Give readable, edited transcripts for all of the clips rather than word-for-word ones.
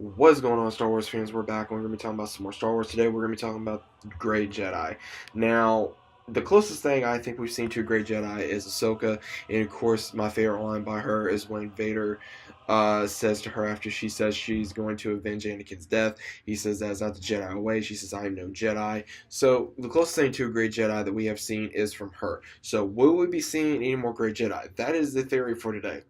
What's going on, Star Wars fans? We're back. We're going to be talking about some more Star Wars today. We're going to be talking about Grey Jedi. Now, the closest thing I think we've seen to a Grey Jedi is Ahsoka, and of course, my favorite line by her is when Vader says to her after she says she's going to avenge Anakin's death. He says that's not the Jedi way. She says, "I am no Jedi." So the closest thing to a Grey Jedi that we have seen is from her. So will we be seeing any more Grey Jedi? That is the theory for today.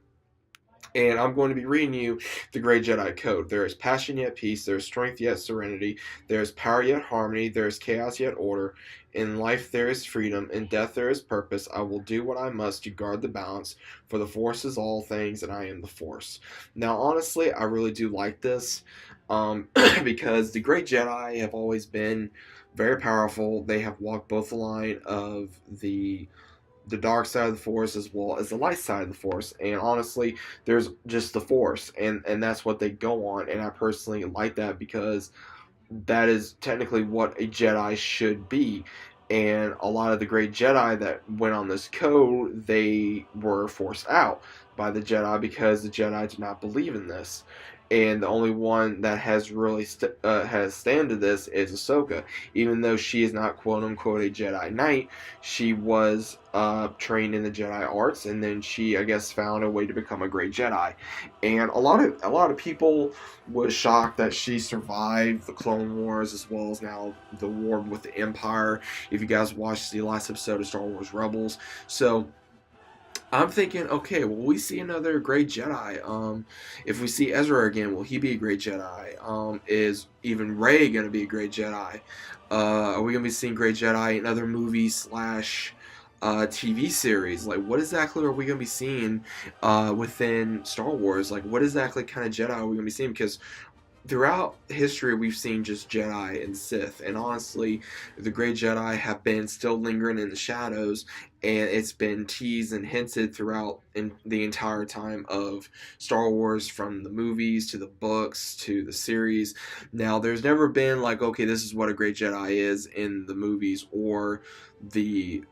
And I'm going to be reading you the Grey Jedi Code. There is passion yet peace, there is strength yet serenity, there is power yet harmony, there is chaos yet order. In life there is freedom, in death there is purpose. I will do what I must to guard the balance, for the Force is all things, and I am the Force. Now, honestly, I really do like this, because the Grey Jedi have always been very powerful. They have walked both the line of the dark side of the force as well as the light side of the force, and honestly there's just the force, and that's what they go on, and I personally like that because that is technically what a Jedi should be. And a lot of the great Jedi that went on this code, they were forced out by the Jedi because the Jedi did not believe in this. And the only one that has really has stand to this is Ahsoka. Even though she is not quote unquote a Jedi Knight, she was trained in the Jedi arts, and then she, I guess, found a way to become a great Jedi. And a lot of people was shocked that she survived the Clone Wars as well as now the war with the Empire. If you guys watched the last episode of Star Wars Rebels, so I'm thinking, okay, will we see another great Jedi? If we see Ezra again, will he be a great Jedi? Is even Rey gonna be a great Jedi? Are we gonna be seeing great Jedi in other movies slash TV series? Like, what exactly are we gonna be seeing within Star Wars? Like, what exactly kind of Jedi are we gonna be seeing? Because throughout history we've seen just Jedi and Sith, and honestly the great Jedi have been still lingering in the shadows, and it's been teased and hinted throughout in the entire time of Star Wars, from the movies to the books to the series. Now there's never been like, okay, this is what a great Jedi is in the movies or the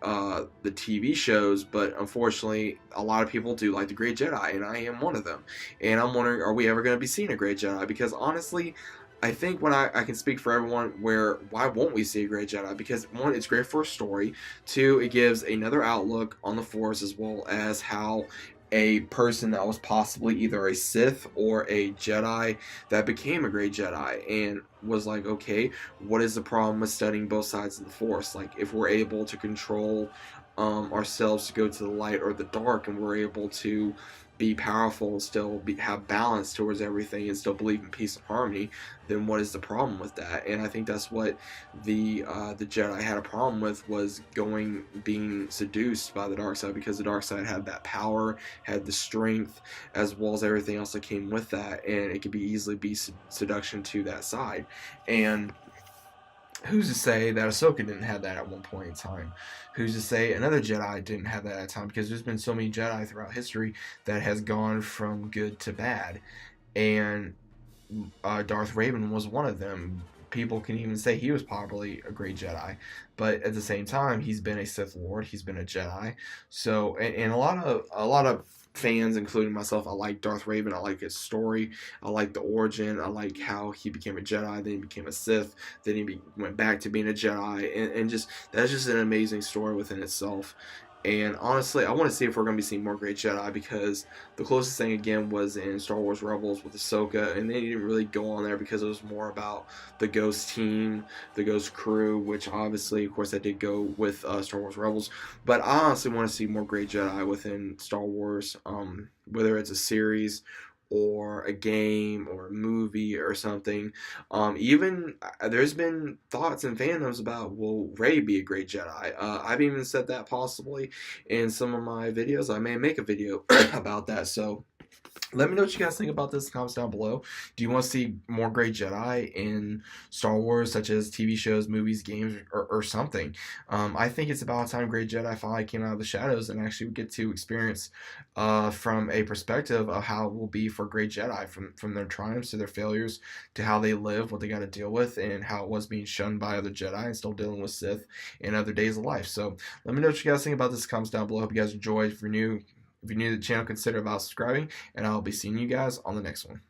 TV shows, but unfortunately a lot of people do like the great Jedi, and I am one of them. And I'm wondering, are we ever going to be seeing a great Jedi? Because honestly, I think when I can speak for everyone, where why won't we see a great Jedi? Because one, it's great for a story. Two, it gives another outlook on the Force, as well as how a person that was possibly either a Sith or a Jedi that became a great Jedi, and was like, okay, what is the problem with studying both sides of the Force? Like, if we're able to control ourselves to go to the light or the dark, and we're able to be powerful and still have balance towards everything and still believe in peace and harmony, then what is the problem with that? And I think that's what the Jedi had a problem with, was being seduced by the dark side, because the dark side had that power, had the strength, as well as everything else that came with that, and it could be easily be seduction to that side. And who's to say that Ahsoka didn't have that at one point in time? Who's to say another Jedi didn't have that at a time? Because there's been so many Jedi throughout history that has gone from good to bad, and Darth Raven was one of them. People can even say he was probably a great Jedi, but at the same time, he's been a Sith Lord, he's been a Jedi. So, and a lot of fans, including myself, I like Darth Raven. I like his story. I like the origin. I like how he became a Jedi, then he became a Sith, then went back to being a Jedi, and just that's just an amazing story within itself. And honestly, I want to see if we're going to be seeing more great Jedi, because the closest thing again was in Star Wars Rebels with Ahsoka, and they didn't really go on there because it was more about the Ghost team, the Ghost crew, which obviously, of course, that did go with Star Wars Rebels. But I honestly want to see more great Jedi within Star Wars, whether it's a series or a game or a movie or something. Even there's been thoughts and fandoms about, will Rey be a great Jedi? I've even said that possibly in some of my videos. I may make a video about that. So let me know what you guys think about this in the comments down below. Do you want to see more great Jedi in Star Wars, such as TV shows, movies, games, or something? I think it's about time great Jedi finally came out of the shadows and actually get to experience from a perspective of how it will be for great Jedi, from their triumphs to their failures, to how they live, what they got to deal with, and how it was being shunned by other Jedi and still dealing with Sith in other days of life. So let me know what you guys think about this in the comments down below. Hope you guys enjoyed. If you're new to the channel, consider about subscribing, and I'll be seeing you guys on the next one.